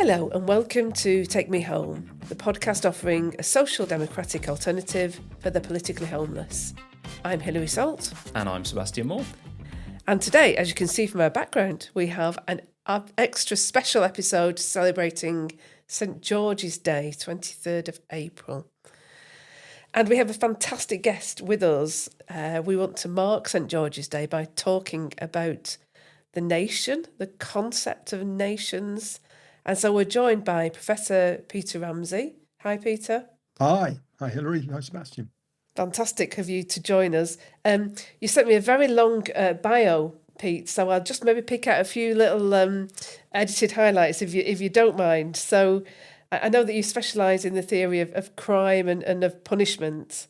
Hello and welcome to Take Me Home, the podcast offering a social democratic alternative for the politically homeless. I'm Hilary Salt. And I'm Sebastian Moore. And today, as you can see from our background, we have an extra special episode celebrating St George's Day, 23rd of April. And we have a fantastic guest with us. We want to mark St George's Day by talking about the nation, the concept of nations. And so we're joined by Professor Peter Ramsay. Hi, Peter. Hi. Hi, Hilary. Hi, Sebastian. Fantastic of you to join us. You sent me a very long bio, Pete, so I'll just maybe pick out a few little edited highlights if you don't mind. So I know that you specialise in the theory of crime and of punishment,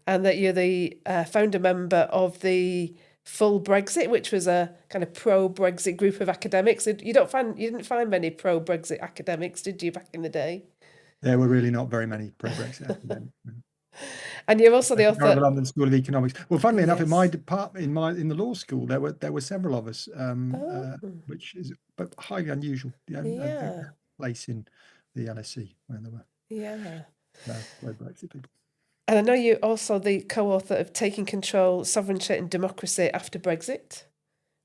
and that you're the founder member of the Full Brexit, which was a kind of pro-Brexit group of academics. You didn't find many pro-Brexit academics, did you, back in the day? There were really not very many pro-Brexit academics. And you're also the author of the London School of Economics. Well, funnily enough, Yes. in my department, in the law school, there were several of us, which is but highly unusual. Yeah. Place in the LSE where there were pro-Brexit people. And I know you're also the co-author of Taking Control, Sovereignty and Democracy After Brexit,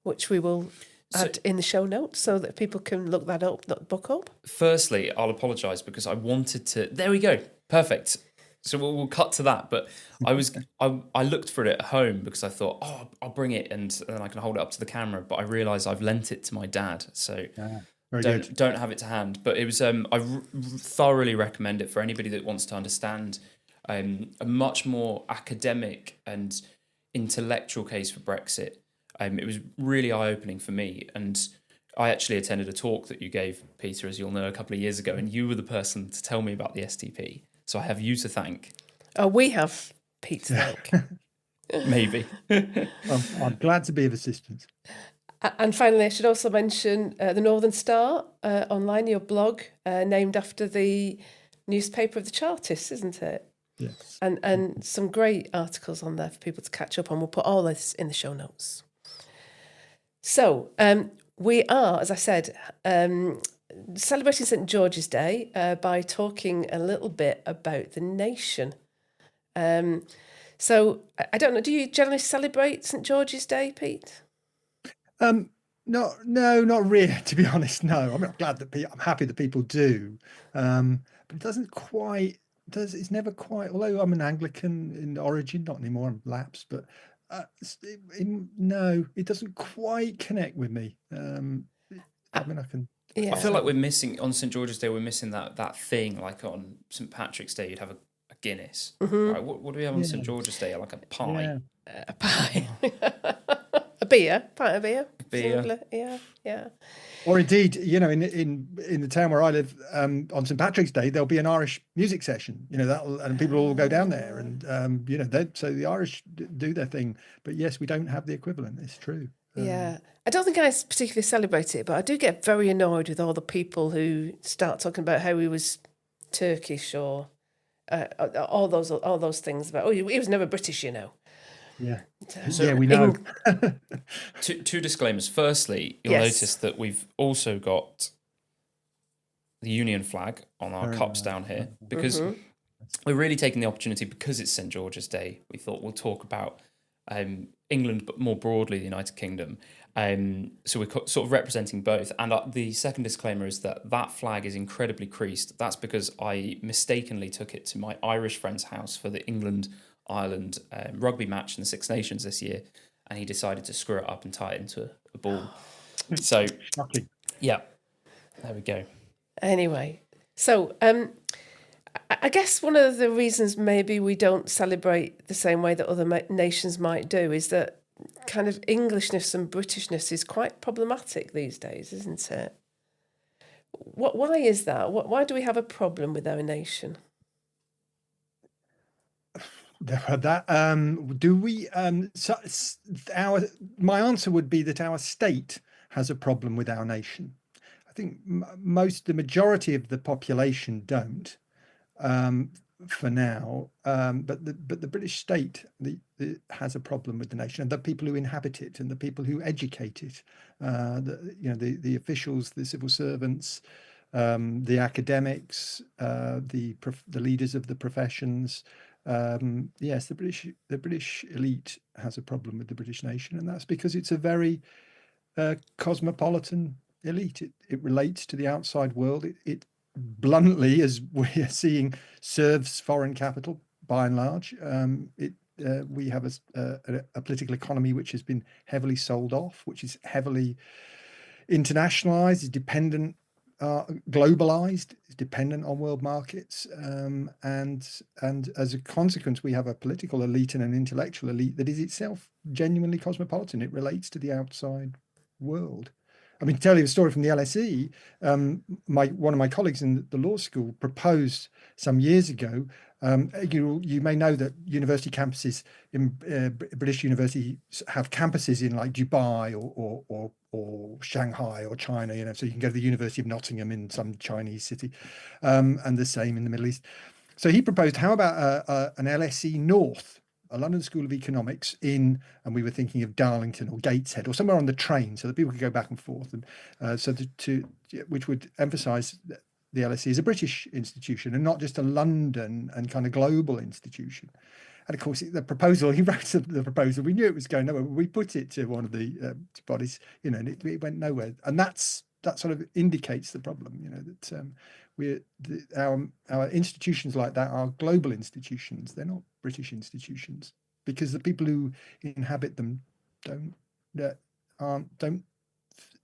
which we will add in the show notes so that people can look that book up. Firstly, I'll apologise because I wanted to... There we go. Perfect. So we'll cut to that. But I looked for it at home because I thought, I'll bring it and then I can hold it up to the camera. But I realised I've lent it to my dad. So don't have it to hand. But it was I thoroughly recommend it for anybody that wants to understand a much more academic and intellectual case for Brexit. It was really eye-opening for me, and I actually attended a talk that you gave, Peter, as you'll know, a couple of years ago, and you were the person to tell me about the STP. So I have you to thank. Oh, we have Pete to thank. Maybe. I'm glad to be of assistance. And finally, I should also mention the Northern Star online, your blog, named after the newspaper of the Chartists, isn't it? Yes. And some great articles on there for people to catch up on. We'll put all this in the show notes. So we are, as I said, celebrating St George's Day by talking a little bit about the nation. So I don't know, do you generally celebrate St George's Day, Pete? No, not really, to be honest. No, I'm happy that people do, but it doesn't quite. It's never quite. Although I'm an Anglican in origin, not anymore. I'm lapsed, but no, it doesn't quite connect with me. I can. Yeah. I feel like we're missing on St George's Day. We're missing that thing. Like on St Patrick's Day, you'd have a Guinness. Mm-hmm. Right, what do we have on St George's Day? Like a pie. Yeah. A pie. A beer, pint of beer. Beer. Yeah. Or indeed, in the town where I live, on St Patrick's Day there'll be an Irish music session. And people all go down there, and so the Irish do their thing. But yes, we don't have the equivalent. It's true. Yeah, I don't think I particularly celebrate it, but I do get very annoyed with all the people who start talking about how he was Turkish or all those things about. Oh, he was never British, Yeah. So we know. Two disclaimers. Firstly, you'll notice that we've also got the Union flag on our cups down here because we're really taking the opportunity, because it's St George's Day. We thought we'll talk about England, but more broadly the United Kingdom. So we're sort of representing both. And the second disclaimer is that flag is incredibly creased. That's because I mistakenly took it to my Irish friend's house for the England-Ireland rugby match in the Six Nations this year, and he decided to screw it up and tie it into a ball. So, yeah, there we go. Anyway, so I guess one of the reasons maybe we don't celebrate the same way that other nations might do is that kind of Englishness and Britishness is quite problematic these days, isn't it? Why is that? Why do we have a problem with our nation? Do we? My answer would be that our state has a problem with our nation. I think the majority of the population don't, for now. But the British state has a problem with the nation, and the people who inhabit it, and the people who educate it. The officials, the civil servants, the academics, the leaders of the professions. Yes, the British elite has a problem with the British nation, and that's because it's a very cosmopolitan elite. It relates to the outside world. It bluntly, as we are seeing, serves foreign capital by and large. We have a political economy which has been heavily sold off, which is heavily internationalized, is dependent, globalized, is dependent on world markets, and as a consequence, we have a political elite and an intellectual elite that is itself genuinely cosmopolitan. It relates to the outside world. I mean, to tell you a story from the LSE, one of my colleagues in the law school proposed some years ago. You may know that university campuses in British universities have campuses in like Dubai or Shanghai or China. So you can go to the University of Nottingham in some Chinese city, and the same in the Middle East. So he proposed, how about an LSE North, a London School of Economics and we were thinking of Darlington or Gateshead or somewhere on the train, so that people could go back and forth, and which would emphasise the LSE as a British institution and not just a London and kind of global institution. And of course, the proposal, he wrote the proposal, we knew it was going nowhere, but we put it to one of the bodies, and it went nowhere. And that sort of indicates the problem, that our institutions like that are global institutions. They're not British institutions, because the people who inhabit them don't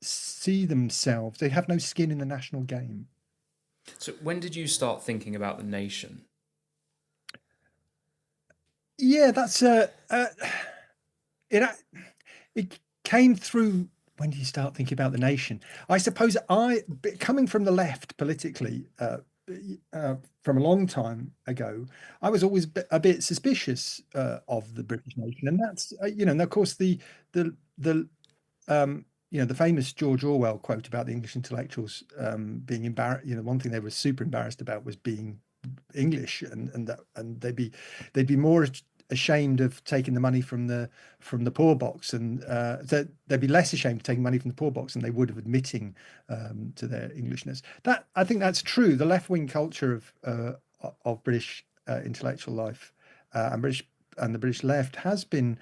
see themselves. They have no skin in the national game. So when did you start thinking about the nation? Yeah, that's it came through. When do you start thinking about the nation? I suppose coming from the left politically, from a long time ago, I was always a bit suspicious of the British nation, and that's and of course the famous George Orwell quote about the English intellectuals being embarrassed. One thing they were super embarrassed about was being English, and they'd be more ashamed of taking the money from the poor box, and they'd be less ashamed of taking money from the poor box than they would of admitting to their Englishness. That, I think that's true. The left-wing culture of British intellectual life and the British left has been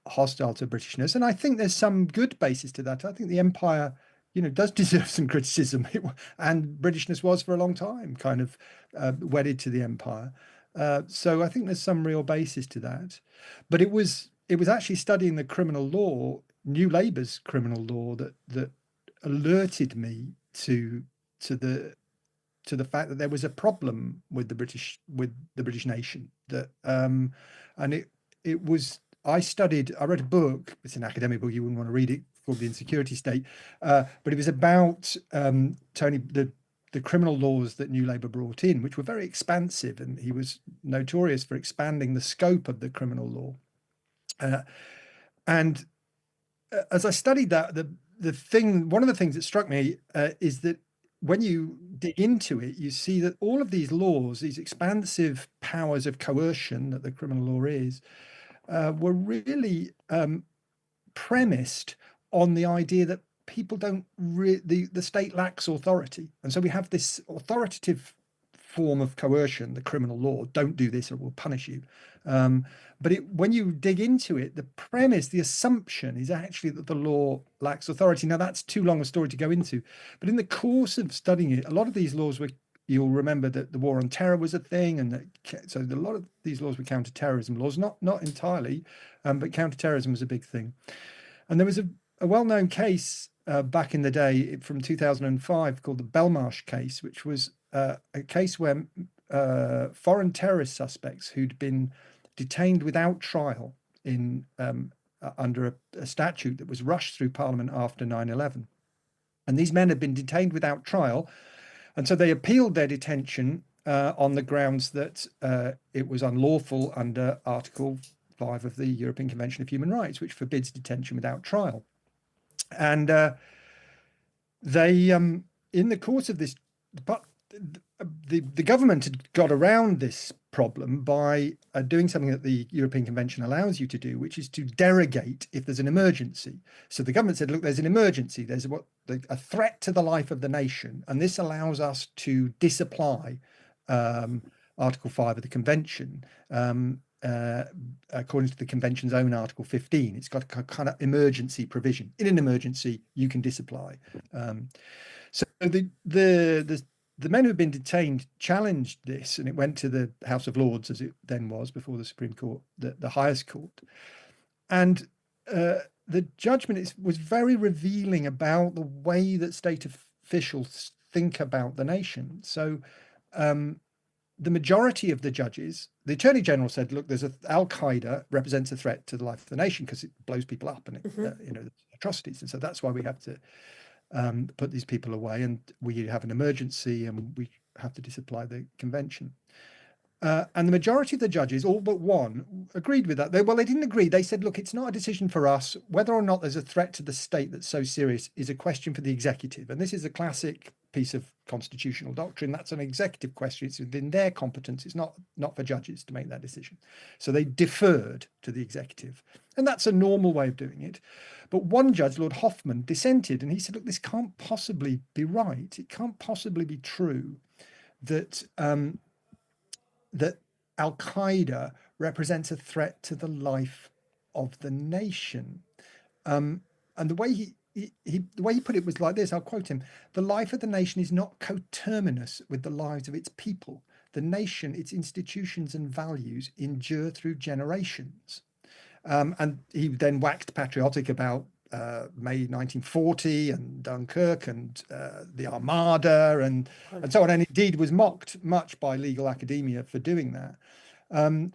hostile to Britishness, and I think there's some good basis to that. I think the empire does deserve some criticism, and Britishness was for a long time kind of wedded to the empire. So I think there's some real basis to that. But it was actually studying the criminal law, New Labour's criminal law, that alerted me to the fact that there was a problem with the British nation. That and it was I wrote a book. It's an academic book. You wouldn't want to read it, called The Insecurity State, but it was about the criminal laws that New Labour brought in, which were very expansive, and he was notorious for expanding the scope of the criminal law. And as I studied that, one of the things that struck me is that when you dig into it, you see that all of these laws, these expansive powers of coercion that the criminal law is, were really premised on the idea that people don't the state lacks authority, and so we have this authoritative form of coercion, the criminal law. Don't do this or we'll punish you. But when you dig into it, the premise, the assumption is actually that the law lacks authority. Now, that's too long a story to go into, but in the course of studying it, a lot of these laws you'll remember that the war on terror was a thing, and so a lot of these laws were counter-terrorism laws, not entirely, but counter-terrorism was a big thing. And there was a well-known case back in the day from 2005 called the Belmarsh case, which was a case where foreign terrorist suspects who'd been detained without trial under a statute that was rushed through Parliament after 9/11. And these men had been detained without trial, and so they appealed their detention on the grounds that it was unlawful under Article 5 of the European Convention of Human Rights, which forbids detention without trial. And they, in the course of this, but the government had got around this problem by doing something that the European Convention allows you to do, which is to derogate if there's an emergency. So the government said, look, there's an emergency, there's a threat to the life of the nation, and this allows us to disapply Article 5 of the Convention, according to the Convention's own Article 15. It's got a kind of emergency provision. In an emergency, you can disapply. So the men who had been detained challenged this, and it went to the House of Lords, as it then was, before the Supreme Court, the highest court. And the judgment was very revealing about the way that state officials think about the nation. So the majority of the judges, the Attorney General said, look, Al-Qaeda represents a threat to the life of the nation because it blows people up and it, atrocities. And so that's why we have to put these people away, and we have an emergency and we have to disapply the convention. And the majority of the judges, all but one, agreed with that. They didn't agree. They said, look, it's not a decision for us. Whether or not there's a threat to the state that's so serious is a question for the executive. And this is a classic piece of constitutional doctrine. That's an executive question. It's within their competence. It's not for judges to make that decision. So they deferred to the executive. And that's a normal way of doing it. But one judge, Lord Hoffman, dissented, and he said, look, this can't possibly be right. It can't possibly be true that that Al-Qaeda represents a threat to the life of the nation. And the way he put it was like this, I'll quote him: the life of the nation is not coterminous with the lives of its people. The nation, its institutions and values endure through generations. And he then waxed patriotic about May 1940 and Dunkirk and the Armada and so on, and indeed was mocked much by legal academia for doing that.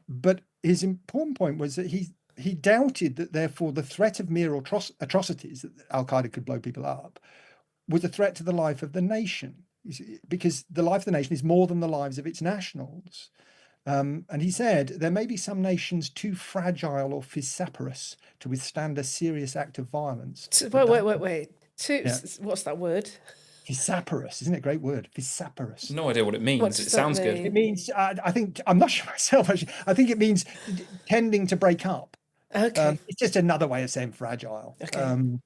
But his important point was that he doubted that therefore the threat of mere atrocities, that Al-Qaeda could blow people up, was a threat to the life of the nation, because the life of the nation is more than the lives of its nationals. And he said, there may be some nations too fragile or fissiparous to withstand a serious act of violence. Wait. Yeah. What's that word? Fissiparous, isn't it a great word? Fissiparous. No idea what it means. It sounds good. It means, I think, I'm not sure myself, actually. I think it means tending to break up. Okay. It's just another way of saying fragile. Okay.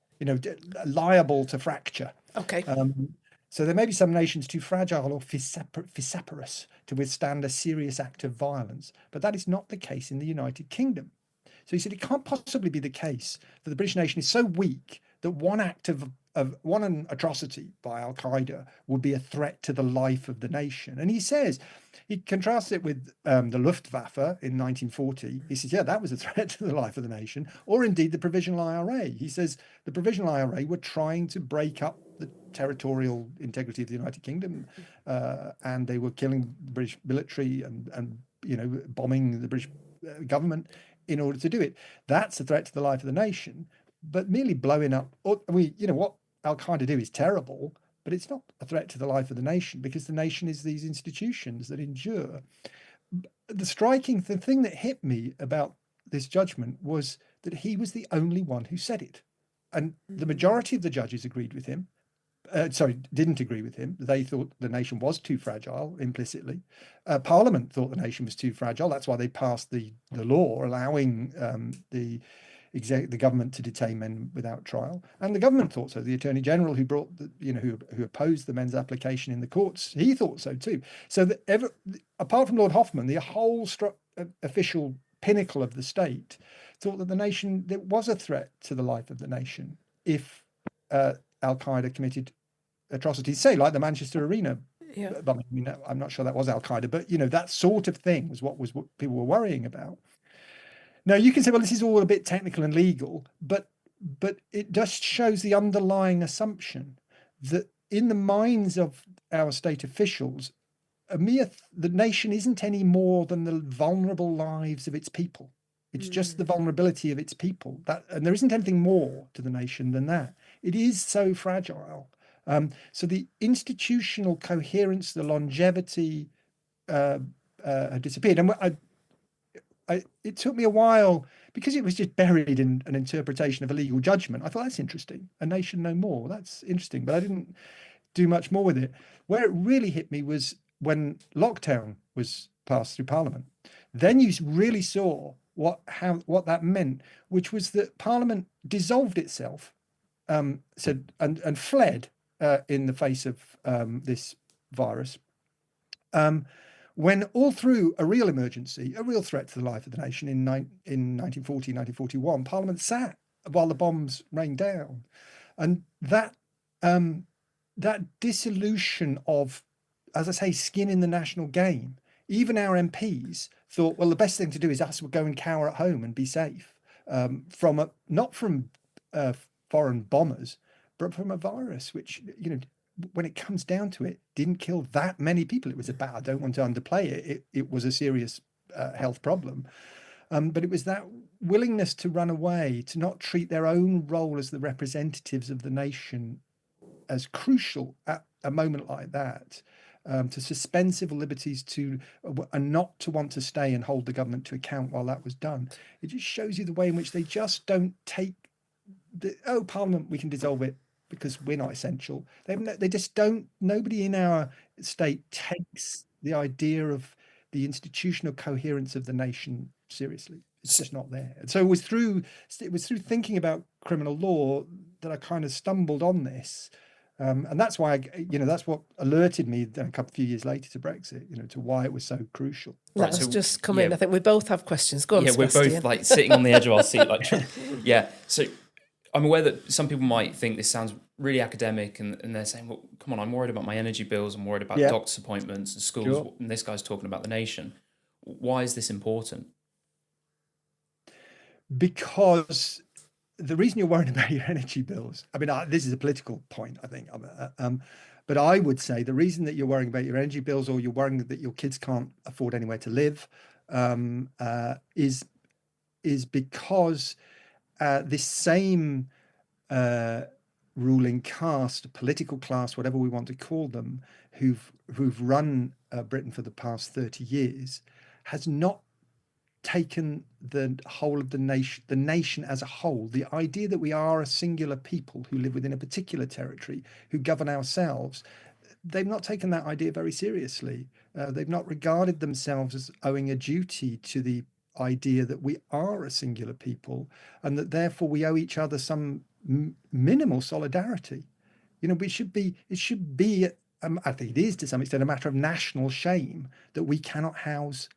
Liable to fracture. Okay. So there may be some nations too fragile or fissiparous to withstand a serious act of violence, but that is not the case in the United Kingdom. So he said it can't possibly be the case that the British nation is so weak that one act of one atrocity by Al-Qaeda would be a threat to the life of the nation. And he says, he contrasts it with the Luftwaffe in 1940. He says, yeah, that was a threat to the life of the nation, or indeed the Provisional IRA. He says the Provisional IRA were trying to break up the territorial integrity of the United Kingdom, and they were killing the British military and bombing the British government in order to do it. That's a threat to the life of the nation. But merely blowing up, what Al-Qaeda do is terrible, but it's not a threat to the life of the nation, because the nation is these institutions that endure. The thing that hit me about this judgment was that he was the only one who said it. And the majority of the judges agreed with him. Didn't agree with him. They thought the nation was too fragile, implicitly. Parliament thought the nation was too fragile. That's why they passed the law allowing the government to detain men without trial. And the government thought so. The Attorney General who brought who opposed the men's application in the courts, he thought so too. So that apart from Lord Hoffman, the whole official pinnacle of the state thought that the nation, there was a threat to the life of the nation if Al-Qaeda committed atrocities, say like the Manchester Arena. Yeah. I'm not sure that was Al-Qaeda, but that sort of thing was what people were worrying about. Now you can say, well, this is all a bit technical and legal, but it just shows the underlying assumption that in the minds of our state officials, the nation isn't any more than the vulnerable lives of its people. It's just the vulnerability of its people, and there isn't anything more to the nation than that. It is so fragile. So the institutional coherence, the longevity had disappeared. And it took me a while, because it was just buried in an interpretation of a legal judgment. I thought, that's interesting. A nation no more. That's interesting. But I didn't do much more with it. Where it really hit me was when lockdown was passed through Parliament. Then you really saw what that meant, which was that Parliament dissolved itself, and fled in the face of this virus. When all through a real emergency, a real threat to the life of the nation in 1940, 1941, Parliament sat while the bombs rained down. And that dissolution of, as I say, skin in the national game, even our MPs thought, well, the best thing to do is us go and cower at home and be safe not from foreign bombers, but from a virus, which, when it comes down to it, didn't kill that many people. It was I don't want to underplay it. It was a serious health problem. But it was that willingness to run away, to not treat their own role as the representatives of the nation as crucial at a moment like that, to suspend civil liberties, and not to want to stay and hold the government to account while that was done. It just shows you the way in which they just don't take Parliament, we can dissolve it because we're not essential. They just don't. Nobody in our state takes the idea of the institutional coherence of the nation seriously. It's just not there. And so it was through thinking about criminal law that I kind of stumbled on this. And that's why that's what alerted me a few years later to Brexit, to why it was so crucial. Let us just come in. I think we both have questions. Go on, Sebastian. We're both like sitting on the edge of our seat. So I'm aware that some people might think this sounds really academic, and they're saying, well, come on, I'm worried about my energy bills, I'm worried about doctor's appointments and schools, sure. And this guy's talking about the nation. Why is this important? Because the reason you're worried about your energy bills, I mean, this is a political point, I think, but I would say the reason that you're worrying about your energy bills, or you're worrying that your kids can't afford anywhere to live, is because this same ruling caste, political class, whatever we want to call them, who've run Britain for the past 30 years, has not taken the whole of the nation as a whole, the idea that we are a singular people who live within a particular territory, who govern ourselves. They've not taken that idea very seriously. They've not regarded themselves as owing a duty to the idea that we are a singular people, and that therefore we owe each other some minimal solidarity. It should be, I think it is to some extent, a matter of national shame that we cannot house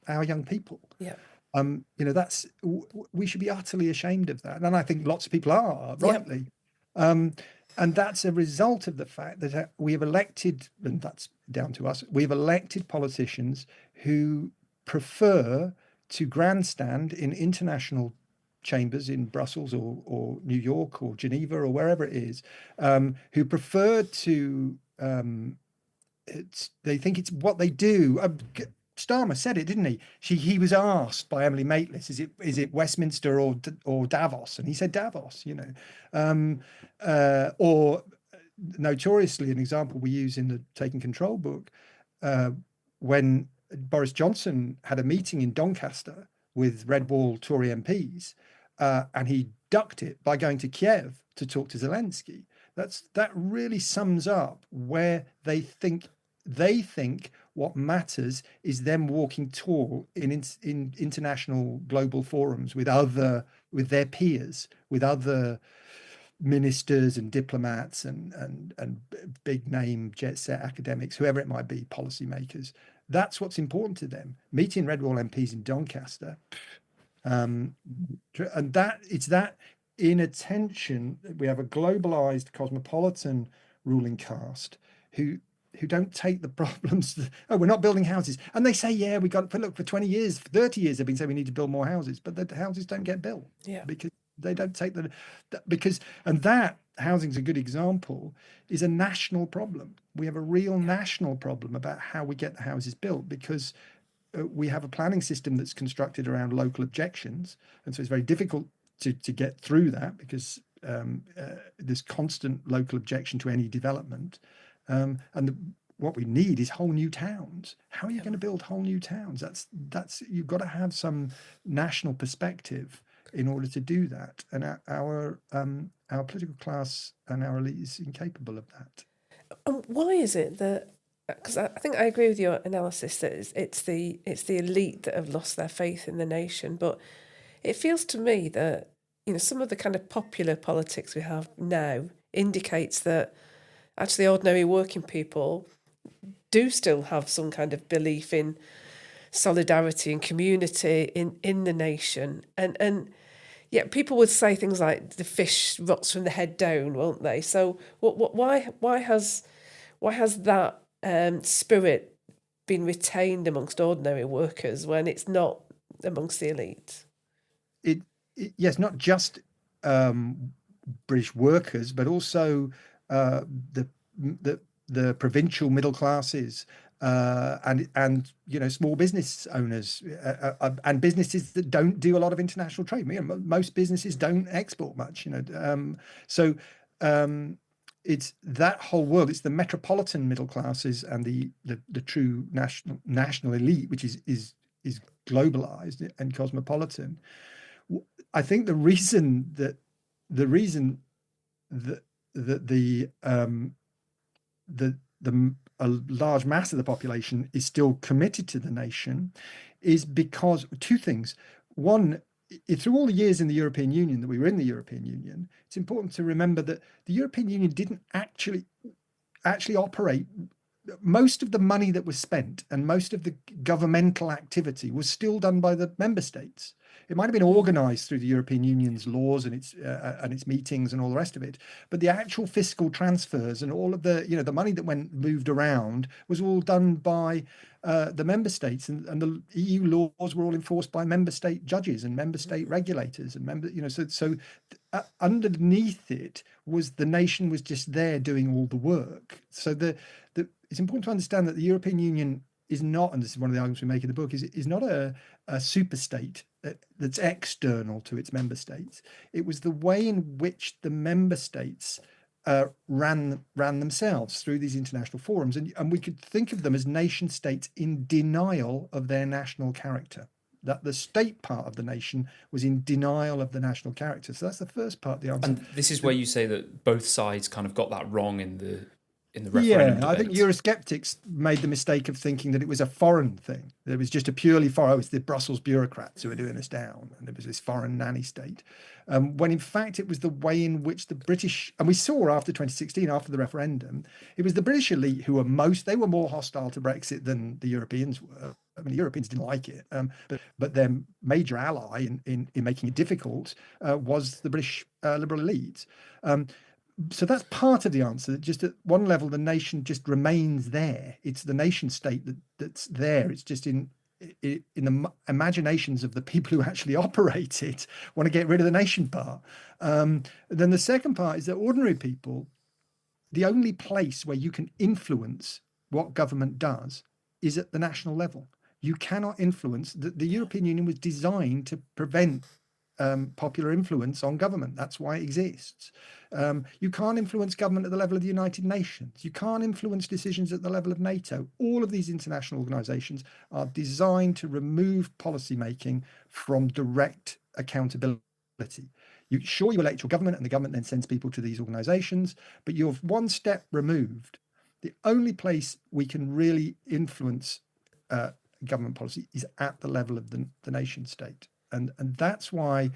our young people. Yeah. We should be utterly ashamed of that. And I think lots of people are, rightly. Yep. And that's a result of the fact that we have elected, and that's down to us, we've elected politicians who prefer to grandstand in international chambers in Brussels or New York or Geneva or wherever it is, who prefer to, they think it's what they do. Starmer said it, didn't he? He was asked by Emily Maitlis, is it Westminster or Davos? And he said Davos, or notoriously, an example we use in the Taking Control book, when Boris Johnson had a meeting in Doncaster with Red Wall Tory MPs, and he ducked it by going to Kiev to talk to Zelensky. That really sums up where they think what matters is them walking tall in international global forums with their peers, with other ministers and diplomats and big name jet set academics, whoever it might be, policymakers. That's what's important to them. Meeting Red Wall MPs in Doncaster, and it's that inattention. We have a globalized, cosmopolitan ruling caste who don't take the problems. We're not building houses. And they say, we got to look, for 20 years, 30 years, they've been saying we need to build more houses, but the houses don't get built. Yeah. Because they don't take and that housing's a good example, is a national problem. We have a real national problem about how we get the houses built, because we have a planning system that's constructed around local objections. And so it's very difficult to get through that, because there's constant local objection to any development. What we need is whole new towns. How are you going to build whole new towns? That's you've got to have some national perspective in order to do that. And our political class and our elite is incapable of that. Why is it that because I think I agree with your analysis that it's the elite that have lost their faith in the nation. But it feels to me that, some of the kind of popular politics we have now indicates that actually ordinary working people do still have some kind of belief in solidarity and community in the nation. And yeah, people would say things like the fish rots from the head down, won't they? So why has that spirit been retained amongst ordinary workers when it's not amongst the elite? Yes, not just British workers, but also the provincial middle classes, and small business owners, and businesses that don't do a lot of international trade. Most businesses don't export much. So it's that whole world. It's the metropolitan middle classes and the true national elite, which is globalized and cosmopolitan. I think the reason that a large mass of the population is still committed to the nation is because two things. One, through all the years in the European Union that we were in the European Union, it's important to remember that the European Union didn't actually operate. Most of the money that was spent and most of the governmental activity was still done by the member states. It might have been organized through the European Union's laws and its meetings and all the rest of it, but the actual fiscal transfers and all of the the money that moved around was all done by the member states, and the EU laws were all enforced by member state judges and member state regulators and underneath it was the nation was just there doing all the work. So it's important to understand that the European Union is not, and this is one of the arguments we make in the book, is not a super state that's external to its member states. It was the way in which the member states ran themselves through these international forums, and we could think of them as nation states in denial of their national character. That the state part of the nation was in denial of the national character. So that's the first part of the answer. And this is where you say that both sides kind of got that wrong in the referendum debate. I think Eurosceptics made the mistake of thinking that it was a foreign thing. That it was just a purely foreign, it's the Brussels bureaucrats who are doing us down, and it was this foreign nanny state. When in fact it was the way in which the British, and we saw after 2016, after the referendum, it was the British elite who were more hostile to Brexit than the Europeans were. I mean, the Europeans didn't like it, but their major ally in making it difficult was the British liberal elites. So that's part of the answer. Just at one level, the nation just remains there. It's the nation state that's there. It's just in the imaginations of the people who actually operate it want to get rid of the nation part. Then the second part is that ordinary people, the only place where you can influence what government does is at the national level. You cannot influence. The European Union was designed to prevent popular influence on government. That's why it exists. You can't influence government at the level of the United Nations. You can't influence decisions at the level of NATO. All of these international organizations are designed to remove policymaking from direct accountability. You elect your government, and the government then sends people to these organizations, but you're one step removed. The only place we can really influence government policy is at the level of the nation state. And that's why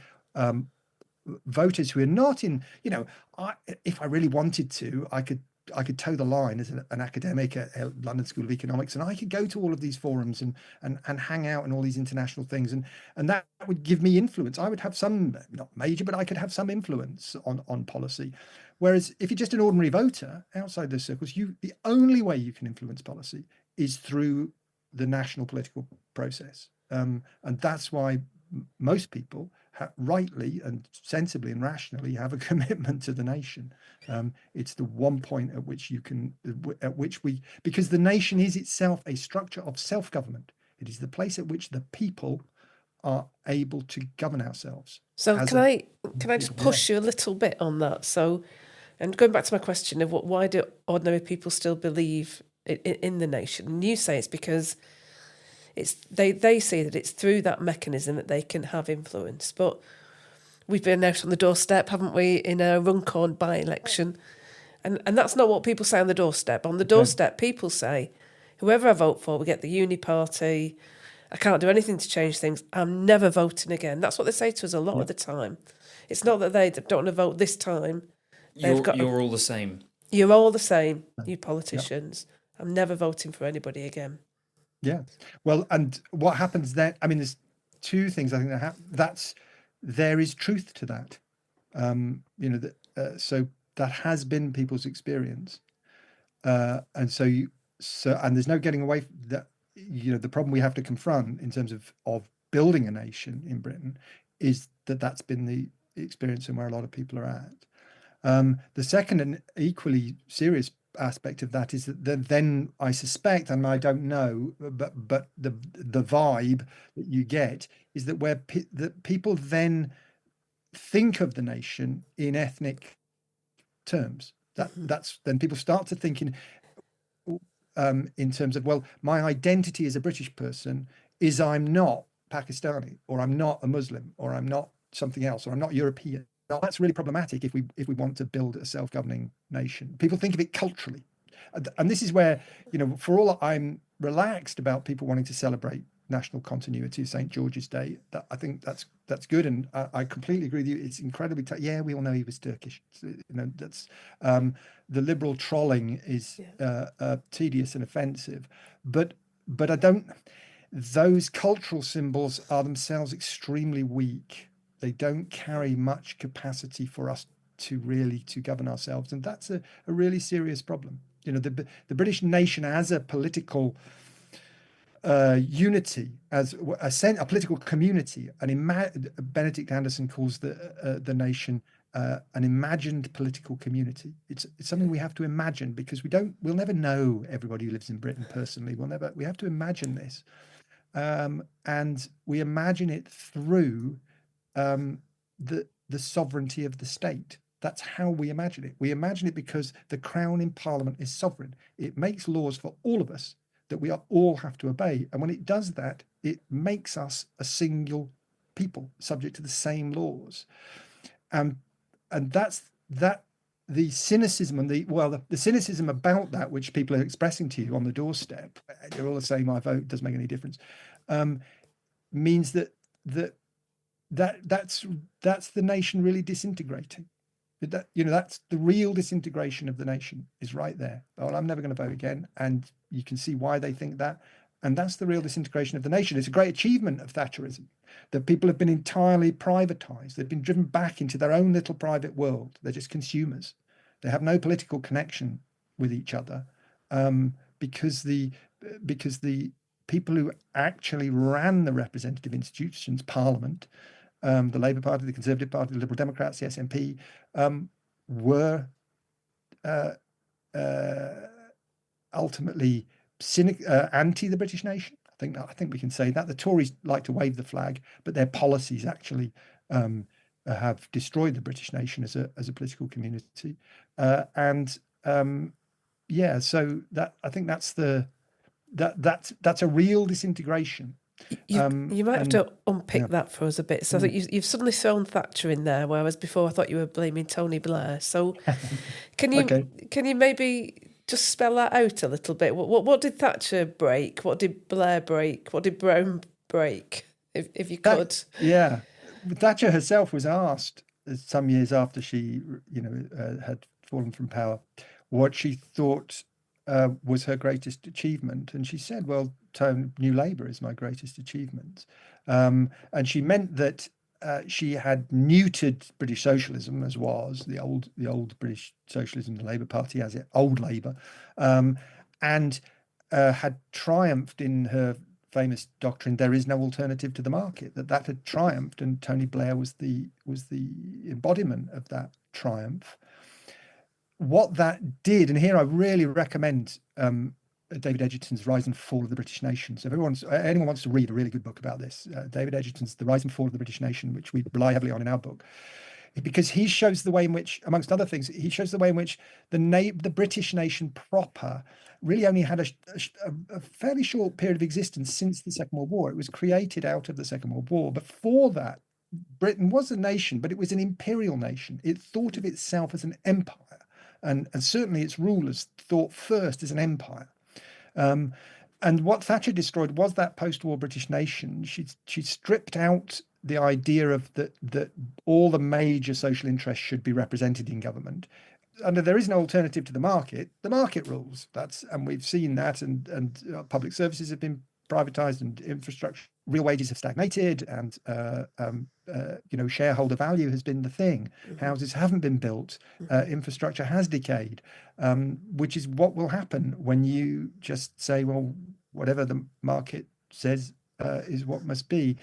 voters who are not in, if I really wanted to, I could toe the line as an academic at London School of Economics, and I could go to all of these forums and hang out in all these international things, and that would give me influence. I would have some, not major, but I could have some influence on policy. Whereas if you're just an ordinary voter outside those circles, the only way you can influence policy is through the national political process, and that's why most people rightly and sensibly and rationally have a commitment to the nation. It's the one point at which because the nation is itself a structure of self-government. It is the place at which the people are able to govern ourselves. So can I just push you a little bit on that? So, and going back to my question of why do ordinary people still believe in the nation? And you say it's because they see that it's through that mechanism that they can have influence. But we've been out on the doorstep, haven't we, in a Runcorn by-election, and that's not what people say on the doorstep. On the doorstep, people say, whoever I vote for, we get the uni party. I can't do anything to change things. I'm never voting again. That's what they say to us a lot of the time. It's not that they don't want to vote this time. You're all the same. You're all the same, you Yeah. politicians. I'm never voting for anybody again. Yeah. Well, and what happens then? I mean, there's two things I think that happen. There is truth to that. So that has been people's experience, and and there's no getting away from that. The problem we have to confront in terms of building a nation in Britain is that that's been the experience and where a lot of people are at. The second and equally serious aspect of that is that then I suspect, and I don't know, but the vibe that you get is that that people then think of the nation in ethnic terms. That's then people start to think in terms of, well, my identity as a British person is I'm not Pakistani, or I'm not a Muslim, or I'm not something else, or I'm not European. Now, that's really problematic if we want to build a self-governing nation. People think of it culturally, and this is where, for all I'm relaxed about people wanting to celebrate national continuity of St. George's Day, that I think that's good, and I completely agree with you. It's incredibly yeah, we all know he was Turkish. That's the liberal trolling is tedious and offensive, but I don't. Those cultural symbols are themselves extremely weak. They don't carry much capacity for us to govern ourselves, and that's a really serious problem. The British nation as a political unity, as a political community, Benedict Anderson calls the nation an imagined political community. It's something we have to imagine, because we'll never know everybody who lives in Britain personally. We have to imagine this, and we imagine it through the sovereignty of the state. That's how we imagine it. We imagine it because the Crown in Parliament is sovereign. It makes laws for all of us that we all have to obey. And when it does that, it makes us a single people subject to the same laws. And that's the cynicism and the cynicism about that, which people are expressing to you on the doorstep, you're all the same, my vote doesn't make any difference, means that's the nation really disintegrating. That's the real disintegration of the nation, is right there. Well, I'm never going to vote again, and you can see why they think that. And that's the real disintegration of the nation. It's a great achievement of Thatcherism that people have been entirely privatized. They've been driven back into their own little private world. They're just consumers. They have no political connection with each other, because the people who actually ran the representative institutions, Parliament, the Labour Party, the Conservative Party, the Liberal Democrats, the SNP, were ultimately anti the British nation. I think we can say that. The Tories like to wave the flag, but their policies actually have destroyed the British nation as a political community. So that, I think that's a real disintegration. You might have to unpick that for us a bit. So you've suddenly thrown Thatcher in there, whereas before I thought you were blaming Tony Blair. So can you maybe just spell that out a little bit? What did Thatcher break? What did Blair break? What did Brown break? If you could. Thatcher herself was asked some years after she had fallen from power what she thought was her greatest achievement, and she said, well, New Labour is my greatest achievement, and she meant that she had neutered British socialism, as was the old British socialism, the Labour Party as it, old Labour, and had triumphed in her famous doctrine, there is no alternative to the market, that had triumphed, and Tony Blair was the embodiment of that triumph. What that did, and here I really recommend David Edgerton's Rise and Fall of the British Nation. So if anyone wants to read a really good book about this, David Edgerton's The Rise and Fall of the British Nation, which we rely heavily on in our book, because he shows the way in which, amongst other things, he shows the way in which the British nation proper really only had a fairly short period of existence since the Second World War. It was created out of the Second World War. Before that, Britain was a nation, but it was an imperial nation. It thought of itself as an empire, and certainly its rulers thought first as an empire. And what Thatcher destroyed was that post-war British nation. She stripped out the idea of that all the major social interests should be represented in government. And there is no alternative to the market. The market rules. And we've seen that. And public services have been privatized, and infrastructure, real wages have stagnated, and shareholder value has been the thing. Houses haven't been built. Infrastructure has decayed, which is what will happen when you just say, well, whatever the market says is what must be.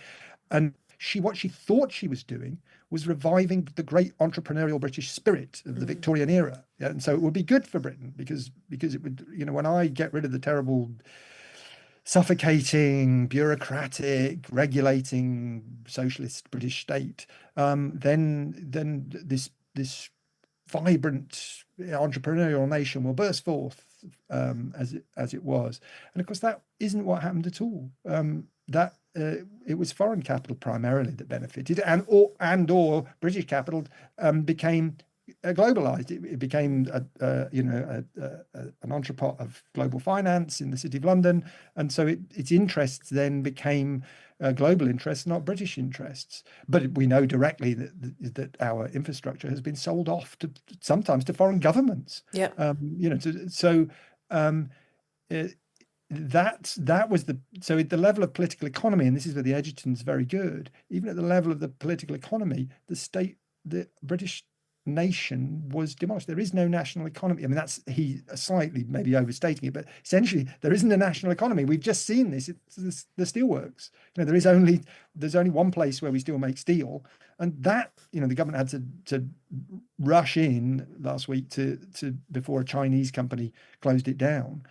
And what she thought she was doing was reviving the great entrepreneurial British spirit of the Victorian era. And so it would be good for Britain because it would, when I get rid of the terrible, suffocating, bureaucratic, regulating socialist British state, then this vibrant entrepreneurial nation will burst forth as it was. And of course, that isn't what happened at all. It was foreign capital primarily that benefited, and/or British capital became globalized. It became an entrepot of global finance in the City of London, and so its interests then became global interests, not British interests. But we know directly that our infrastructure has been sold off sometimes to foreign governments. Yeah. That was so at the level of political economy, and this is where the Edgerton's very good. Even at the level of the political economy, the British nation was demolished. There is no national economy. I mean, he slightly maybe overstating it, but essentially there isn't a national economy. We've just seen this. It's the steelworks. There's only one place where we still make steel, and that the government had to rush in last week to before a Chinese company closed it down.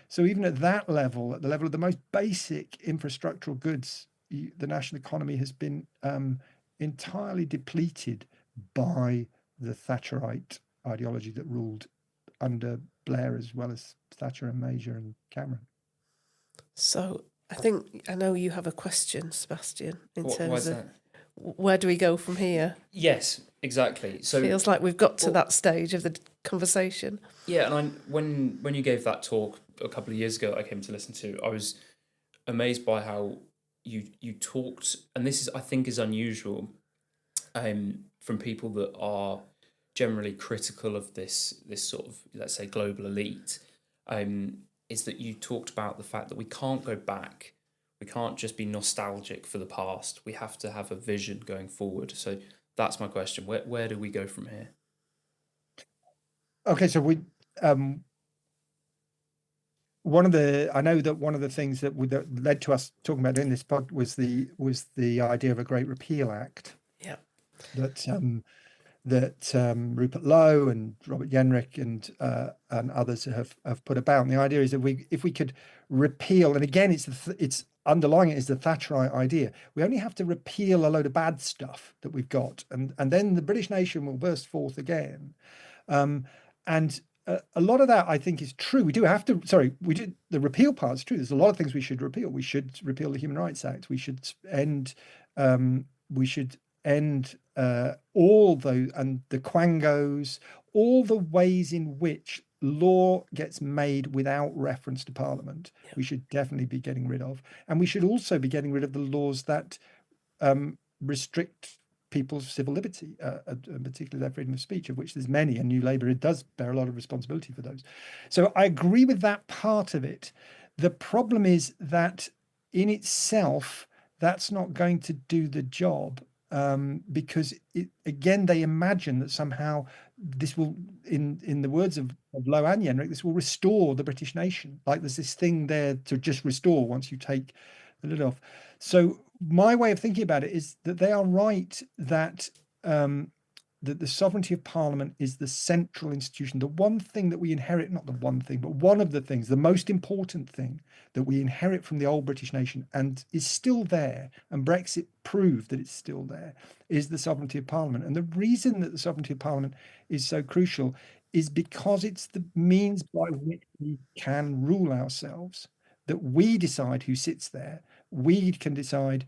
So even at that level, at the level of the most basic infrastructural goods, the national economy has been entirely depleted by the Thatcherite ideology that ruled under Blair as well as Thatcher and Major and Cameron. So I know you have a question, Sebastian, in terms of that? Where do we go from here? Yes, exactly. So feels like we've got to that stage of the conversation. Yeah, and when you gave that talk a couple of years ago, I came to listen to. I was amazed by how you talked, and this I think is unusual from people that are generally critical of this sort of, let's say, global elite. Is that you talked about the fact that we can't go back. We can't just be nostalgic for the past. We have to have a vision going forward. So that's my question. Where do we go from here? Okay, so we I know that one of the things that led to us talking about doing this pod was the idea of a Great Repeal Act. Yeah. That Rupert Lowe and Robert Jenrick and others have put about. And the idea is that if we could repeal, and again, it's underlying it is the Thatcherite idea. We only have to repeal a load of bad stuff that we've got, and then the British nation will burst forth again. And a lot of that, I think, is true. We do have to. Sorry, the repeal part's true. There's a lot of things we should repeal. We should repeal the Human Rights Act. We should end. All those and the quangos, all the ways in which law gets made without reference to Parliament. Yeah. We should definitely be getting rid of, and we should also be getting rid of the laws that restrict people's civil liberty, particularly their freedom of speech, of which there's many, and New Labour does bear a lot of responsibility for those. So I agree with that part of it. The problem is that in itself, that's not going to do the job. Because again, they imagine that somehow this will, in the words of Lowe and Jenrick, this will restore the British nation. Like there's this thing there to just restore once you take the lid off. So my way of thinking about it is that they are right that that the sovereignty of Parliament is the central institution. The one thing that we inherit, not the one thing, but one of the things, the most important thing that we inherit from the old British nation and is still there, and Brexit proved that it's still there, is the sovereignty of Parliament. And the reason that the sovereignty of Parliament is so crucial is because it's the means by which we can rule ourselves, that we decide who sits there. We can decide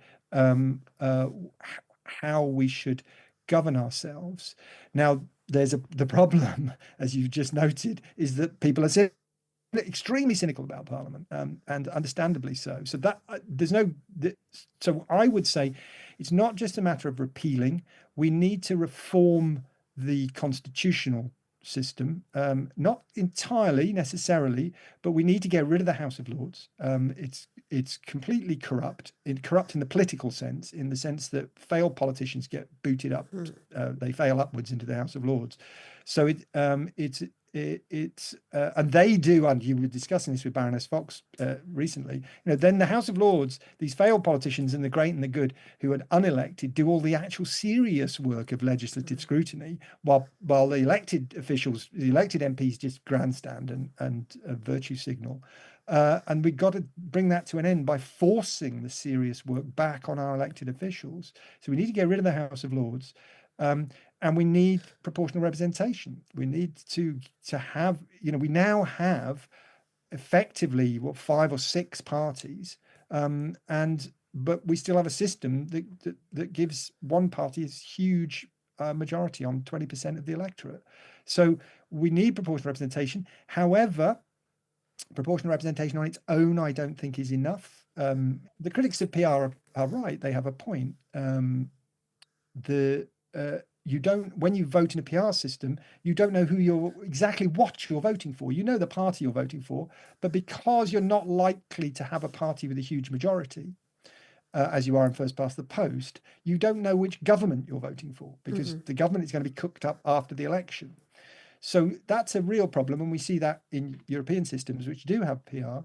how we should govern ourselves. Now, the problem, as you've just noted, is that people are extremely cynical about Parliament, and understandably so. So that there's no. So I would say it's not just a matter of repealing. We need to reform the constitutional system, not entirely necessarily, but we need to get rid of the House of Lords. It's completely corrupt. Corrupt in the political sense, in the sense that failed politicians get booted up. They fail upwards into the House of Lords. So and they do, and you were discussing this with Baroness Fox recently, then the House of Lords, these failed politicians and the great and the good who are unelected do all the actual serious work of legislative scrutiny, while the elected officials, the elected MPs just grandstand and virtue signal. And we've got to bring that to an end by forcing the serious work back on our elected officials. So we need to get rid of the House of Lords. And we need proportional representation. We need to have, we now have effectively 5 or 6 parties, but we still have a system that gives one party a huge majority on 20% of the electorate. So we need proportional representation. However, proportional representation on its own, I don't think, is enough. The critics of PR are right; they have a point. You don't, when you vote in a PR system, you don't know exactly what you're voting for. You know the party you're voting for, but because you're not likely to have a party with a huge majority, as you are in first past the post, you don't know which government you're voting for, because the government is going to be cooked up after the election. So that's a real problem, and we see that in European systems which do have PR.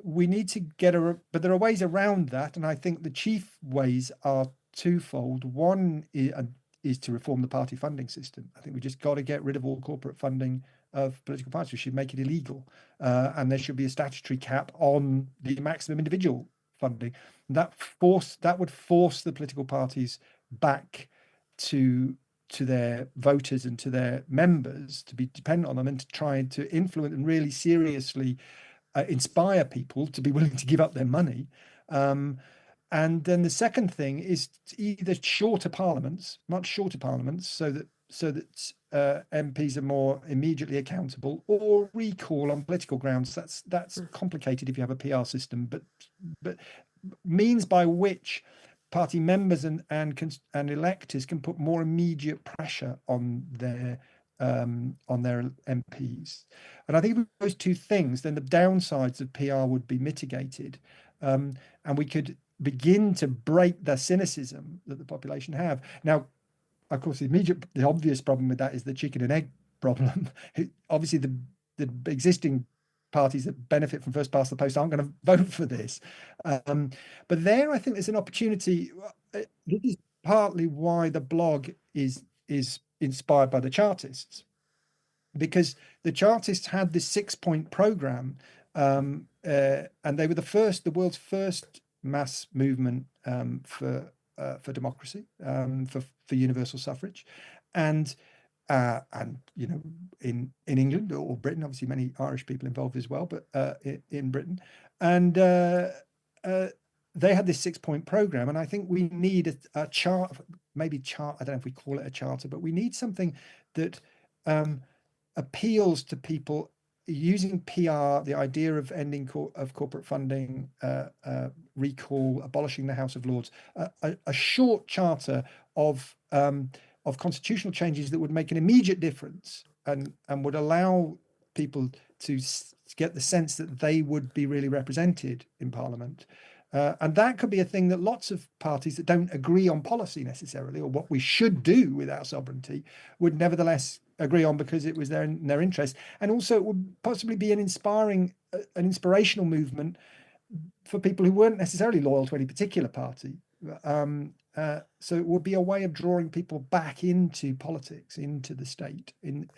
We need to but there are ways around that, and I think the chief ways are twofold. One is to reform the party funding system. I think we just got to get rid of all corporate funding of political parties. We should make it illegal, and there should be a statutory cap on the maximum individual funding. That would force the political parties back to their voters and to their members, to be dependent on them and to try to influence and really seriously inspire people to be willing to give up their money. And then the second thing is either shorter parliaments, much shorter parliaments, so that MPs are more immediately accountable, or recall on political grounds. That's complicated if you have a PR system, but means by which party members and electors can put more immediate pressure on their MPs. And I think with those two things, then the downsides of PR would be mitigated, and we could begin to break the cynicism that the population have. Now, of course, the obvious problem with that is the chicken and egg problem. Obviously, the existing parties that benefit from first past the post aren't going to vote for this. But there, I think there's an opportunity. This is partly why the blog is inspired by the Chartists, because the Chartists had this 6-point program, and they were the world's first mass movement for democracy, for universal suffrage, and in England or Britain, obviously many Irish people involved as well, but in Britain, and they had this 6-point program, and I think we need a chart. I don't know if we call it a charter, but we need something that appeals to people using PR, the idea of ending of corporate funding, recall, abolishing the House of Lords, a short charter of constitutional changes that would make an immediate difference and would allow people to get the sense that they would be really represented in Parliament. And that could be a thing that lots of parties that don't agree on policy necessarily, or what we should do with our sovereignty, would nevertheless agree on, because it was in their interest. And also it would possibly be an inspirational movement for people who weren't necessarily loyal to any particular party. So it would be a way of drawing people back into politics, into the state, and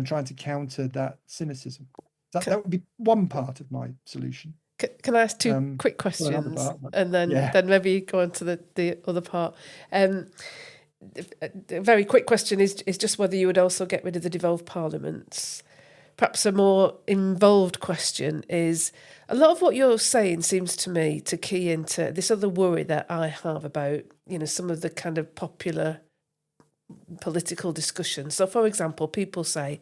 trying to counter that cynicism. That would be one part of my solution. Can I ask two quick questions, and then maybe go on to the other part? A very quick question is just whether you would also get rid of the devolved parliaments. Perhaps a more involved question is, a lot of what you're saying seems to me to key into this other worry that I have about, some of the kind of popular political discussion. So, for example, people say,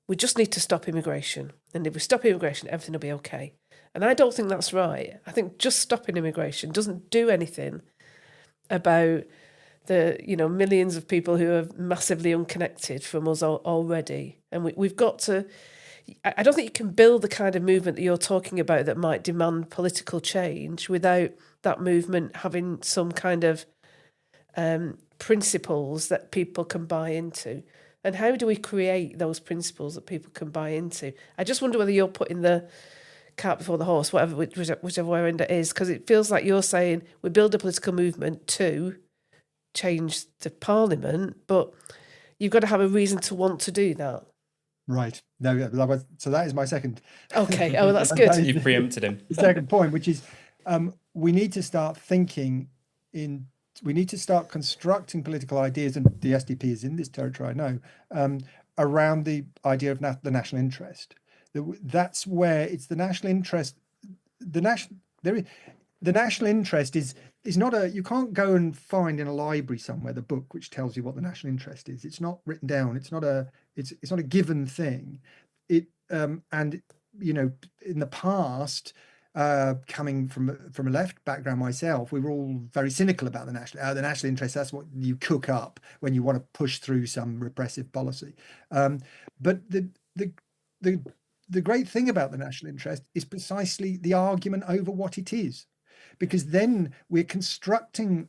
we just need to stop immigration. And if we stop immigration, everything will be okay. And I don't think that's right. I think just stopping immigration doesn't do anything about the millions of people who are massively unconnected from us already. And we've got to... I don't think you can build the kind of movement that you're talking about that might demand political change without that movement having some kind of principles that people can buy into. And how do we create those principles that people can buy into? I just wonder whether you're putting the cart before the horse, whichever end it is, because it feels like you're saying we build a political movement to change the parliament, but you've got to have a reason to want to do that. Right. No, so that is my second. Okay. Oh, that's good. You've preempted him. The second point, which is we need to start thinking we need to start constructing political ideas, and the SDP is in this territory, I know, around the idea of the national interest. That's where it's the national interest. The national interest is not you can't go and find in a library somewhere the book which tells you what the national interest is. It's not written down. It's not a given thing. And in the past, coming from a left background myself, we were all very cynical about the national interest. That's what you cook up when you want to push through some repressive policy. But the great thing about the national interest is precisely the argument over what it is, because then we're constructing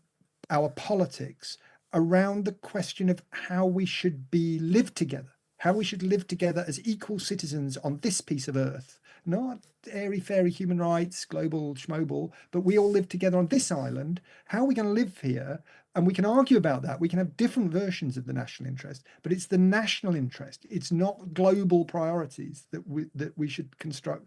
our politics around the question of how we should live together, how we should live together as equal citizens on this piece of earth, not airy-fairy human rights, global schmobal, but we all live together on this island. How are we going to live here? And we can argue about that. We can have different versions of the national interest, but it's the national interest. It's not global priorities that we should construct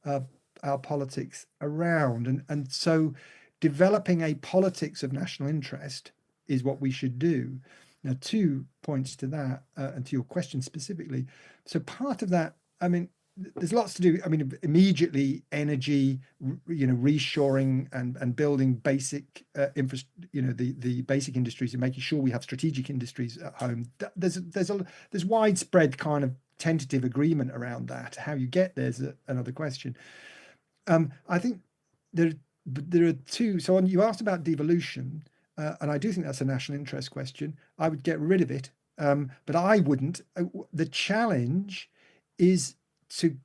our politics around. And so developing a politics of national interest is what we should do. Now, 2 points to that, and to your question specifically. So part of that, I mean, there's lots to do. I mean, immediately energy, reshoring and building basic the basic industries and making sure we have strategic industries at home. There's widespread kind of tentative agreement around that. How you get there's another question. I think there are two. So you asked about devolution, and I do think that's a national interest question. I would get rid of it, but I wouldn't. The challenge is to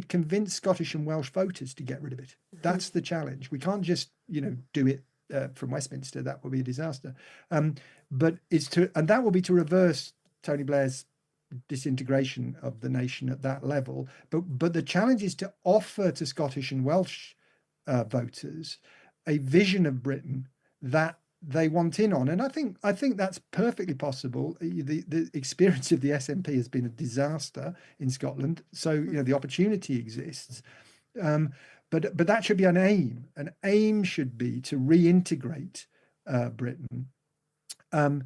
convince Scottish and Welsh voters to get rid of it. That's the challenge. We can't just, do it from Westminster. That would be a disaster. But that will be to reverse Tony Blair's disintegration of the nation at that level. But the challenge is to offer to Scottish and Welsh voters a vision of Britain that they want in on, and I think that's perfectly possible. The experience of the SNP has been a disaster in Scotland, so the opportunity exists, but that should be an aim. An aim should be to reintegrate Britain, and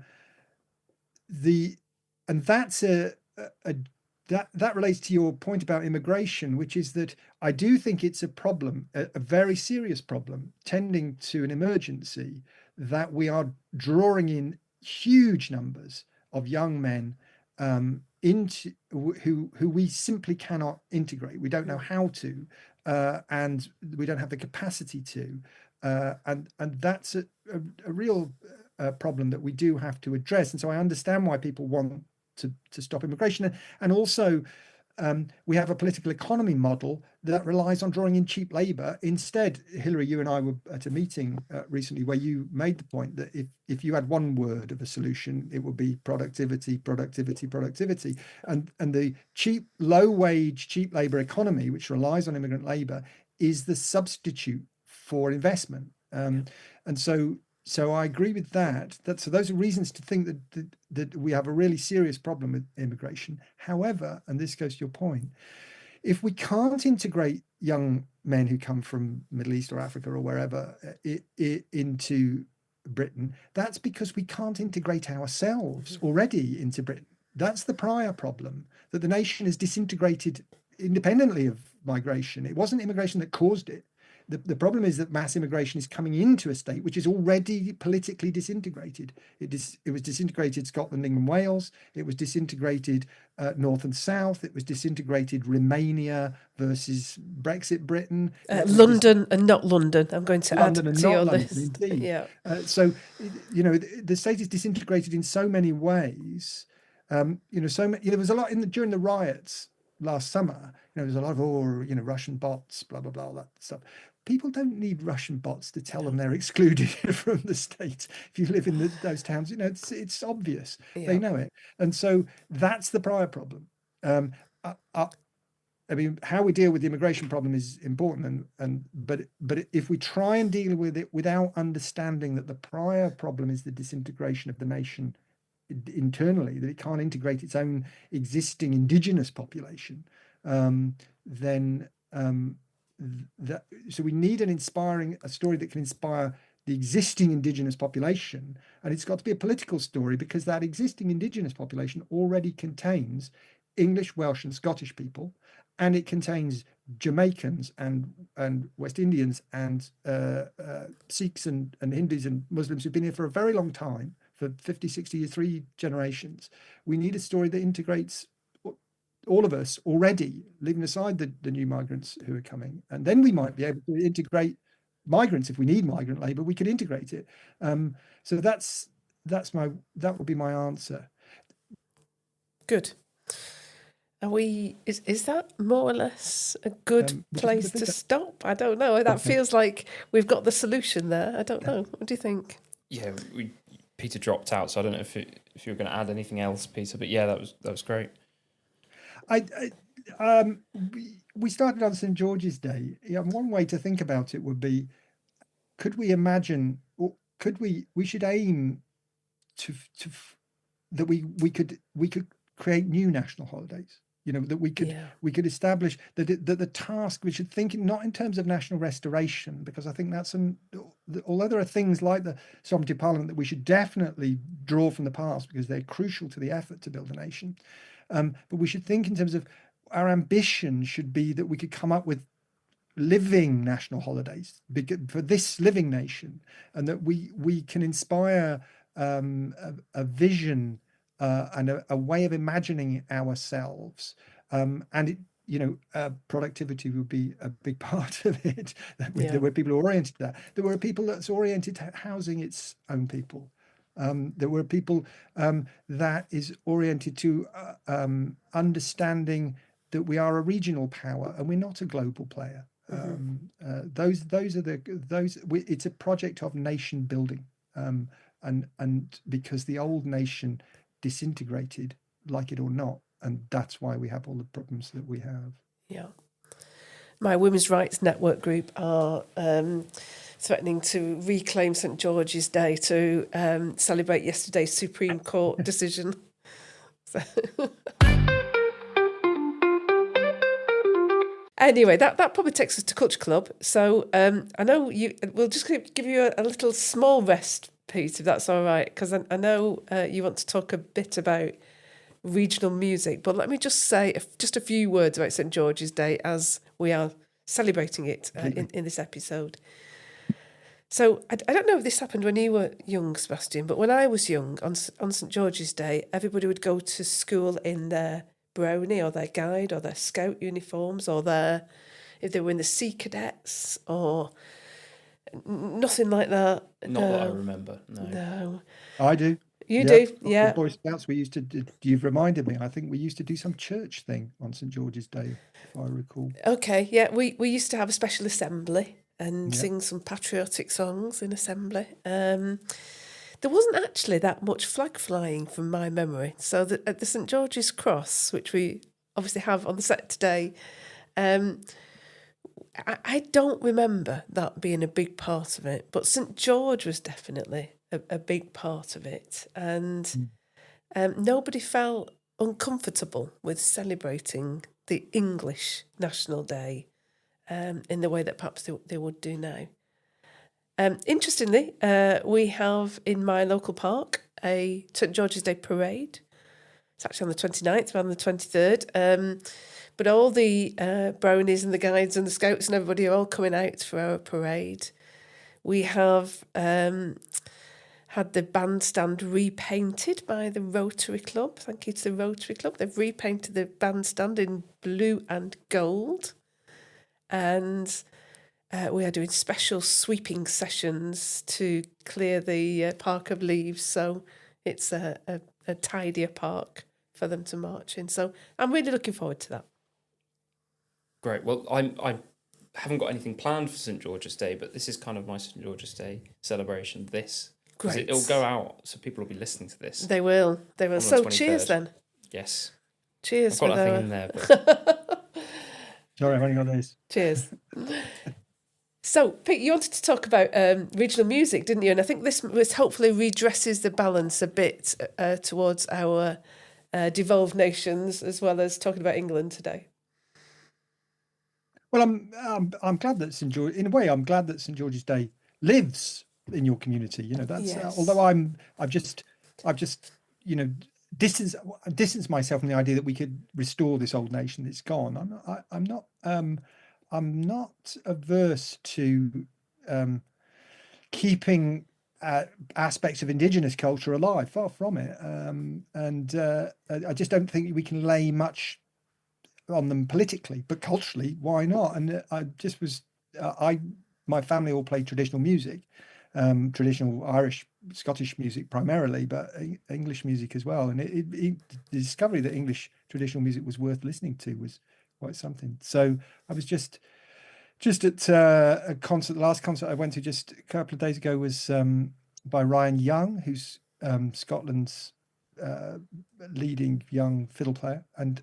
that's that relates to your point about immigration, which is that I do think it's a problem, a very serious problem, tending to an emergency, that we are drawing in huge numbers of young men into who we simply cannot integrate. We don't know how to, and we don't have the capacity to, and that's a real problem that we do have to address. And so I understand why people want to stop immigration, and also we have a political economy model that relies on drawing in cheap labor. Instead, Hilary, you and I were at a meeting recently where you made the point that if you had one word of a solution, it would be productivity, productivity, productivity. And the cheap, low wage, cheap labor economy, which relies on immigrant labor, is the substitute for investment. And so I agree with that. So those are reasons to think that we have a really serious problem with immigration. However, and this goes to your point, if we can't integrate young men who come from Middle East or Africa or wherever into Britain, that's because we can't integrate ourselves already into Britain. That's the prior problem, that the nation is disintegrated independently of migration. It wasn't immigration that caused it. The problem is that mass immigration is coming into a state which is already politically disintegrated. It was disintegrated Scotland, England, Wales. It was disintegrated North and South. It was disintegrated Romania versus Brexit Britain. London and not London. I'm going to London add and to not your London, list. indeed. Yeah. So, the state is disintegrated in so many ways. There was a lot during the riots last summer. There was a lot of Russian bots, blah blah blah, all that stuff. People don't need Russian bots to tell them they're excluded from the state. If you live in those towns, it's obvious. Yeah. They know it, and so that's the prior problem. I mean, how we deal with the immigration problem is important, but if we try and deal with it without understanding that the prior problem is the disintegration of the nation internally, that it can't integrate its own existing indigenous population, then so we need a story that can inspire the existing indigenous population, and it's got to be a political story because that existing indigenous population already contains English, Welsh, and Scottish people, and it contains Jamaicans and West Indians and Sikhs and Hindus and Muslims who've been here for a very long time, for 50, 60 years, 3 generations. We need a story that integrates all of us already, leaving aside the new migrants who are coming. And then we might be able to integrate migrants. If we need migrant labour, we could integrate it. So that would be my answer. Good. Is that more or less a good place to stop? I don't know. That feels like we've got the solution there. I don't know. What do you think? Yeah, Peter dropped out, so I don't know if you were going to add anything else, Peter. But yeah, that was great. We started on St. George's Day. One way to think about it would be: could we imagine, or we should aim to that we could create new national holidays. That we could establish that the task, we should think not in terms of national restoration, because I think that's although there are things like the Sovereignty of Parliament that we should definitely draw from the past because they're crucial to the effort to build a nation, but we should think in terms of our ambition should be that we could come up with living national holidays for this living nation, and that we can inspire a vision and a way of imagining ourselves, and productivity would be a big part of it. There were people who are oriented to that. There were people that's oriented to housing its own people. There were people that is oriented to understanding that we are a regional power and we're not a global player. It's a project of nation building, and because the old nation disintegrated, like it or not, and that's why we have all the problems that we have. Yeah. My Women's Rights Network group are threatening to reclaim St. George's Day to celebrate yesterday's Supreme Court decision. Anyway, that probably takes us to Culture Club. So I know we'll just give you a little small rest, Pete, if that's all right, because I know you want to talk a bit about regional music, but let me just say just a few words about St. George's Day as we are celebrating it in this episode. So I don't know if this happened when you were young, Sebastian, but when I was young, on St. George's Day, everybody would go to school in their brownie or their guide or their scout uniforms, or if they were in the Sea Cadets or nothing like that. Not that I remember, no. I do. You do, yeah. The Boy Scouts, we used to do, you've reminded me, I think we used to do some church thing on St. George's Day, if I recall. Okay, yeah, we used to have a special assembly and sing some patriotic songs in assembly. There wasn't actually that much flag flying from my memory. So at the St. George's Cross, which we obviously have on the set today, I don't remember that being a big part of it, but St. George was definitely a big part of it. And nobody felt uncomfortable with celebrating the English National Day in the way that perhaps they would do now. Interestingly, we have in my local park a St. George's Day parade. It's actually on the 29th, rather than the 23rd. But But all the brownies and the guides and the scouts and everybody are all coming out for our parade. We have had the bandstand repainted by the Rotary Club. Thank you to the Rotary Club. They've repainted the bandstand in blue and gold. And we are doing special sweeping sessions to clear the park of leaves. So it's a tidier park for them to march in. So I'm really looking forward to that. Great. Well, I haven't got anything planned for St. George's Day, but this is kind of my St. George's Day celebration. Because it'll go out, so people will be listening to this. They will. So cheers then. Yes. Cheers. I've got nothing in there. But... Sorry, I've only got these. Cheers. So, Pete, you wanted to talk about regional music, didn't you? And I think this hopefully redresses the balance a bit towards our devolved nations, as well as talking about England today. Well, I'm glad that St. George, in a way, I'm glad that St. George's Day lives in your community. You know, that's although I've just you know distanced myself from the idea that we could restore this old nation that's gone. I'm not averse to keeping aspects of indigenous culture alive. Far from it. And I just don't think we can lay much on them politically, but culturally, why not? And I just was my family all played traditional music, traditional Irish, Scottish music primarily, but English music as well. And the discovery that English traditional music was worth listening to was quite something. So I was just at a concert. The last concert I went to just a couple of days ago was by Ryan Young, who's Scotland's leading young fiddle player, and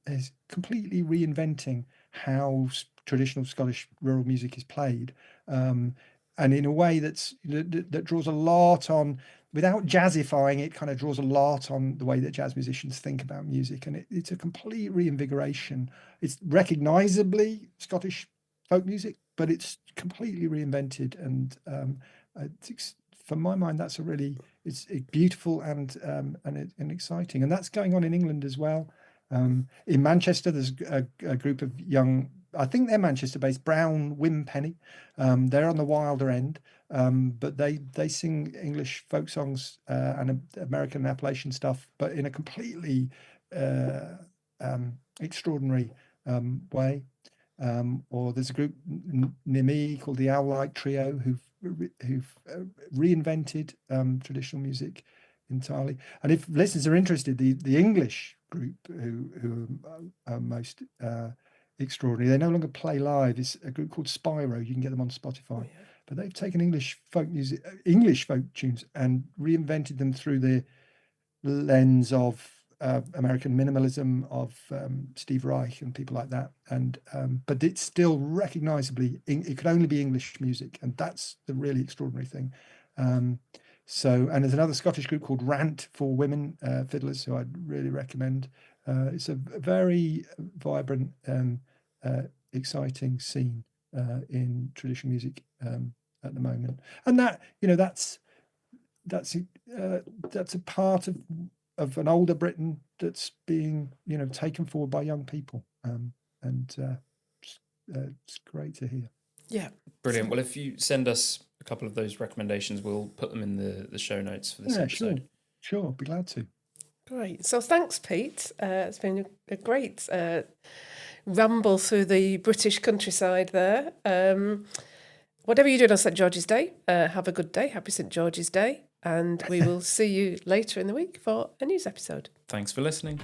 is completely reinventing how traditional Scottish rural music is played, and in a way that draws a lot on, without jazzifying it, kind of draws a lot on the way that jazz musicians think about music, and it's a complete reinvigoration. It's recognisably Scottish folk music, but it's completely reinvented, and from my mind, that's it's beautiful and exciting, and that's going on in England as well. In Manchester, there's a group of young, I think they're Manchester-based, Brown Wimpenny. They're on the wilder end, but they sing English folk songs and American Appalachian stuff, but in a completely extraordinary way. Or there's a group near me called the Owl-like Trio who've reinvented traditional music entirely. And if listeners are interested, the English group who are most extraordinary, they no longer play live. It's a group called Spyro. You can get them on Spotify. But they've taken English folk music, English folk tunes, and reinvented them through the lens of American minimalism, of Steve Reich and people like that, and but it's still recognisably it could only be English music, and that's the really extraordinary thing. So, and there's another Scottish group called Rant for Women Fiddlers, who I'd really recommend. It's a very vibrant, exciting scene in traditional music at the moment, and that, you know, that's a part of an older Britain that's being, you know, taken forward by young people, and it's great to hear. Yeah, brilliant. Well, if you send us a couple of those recommendations, we'll put them in the show notes for this episode. Sure, be glad to. Great. So thanks, Pete. It's been a great ramble through the British countryside there. Whatever you're doing on St. George's Day, have a good day. Happy St. George's Day. And we will see you later in the week for a news episode. Thanks for listening.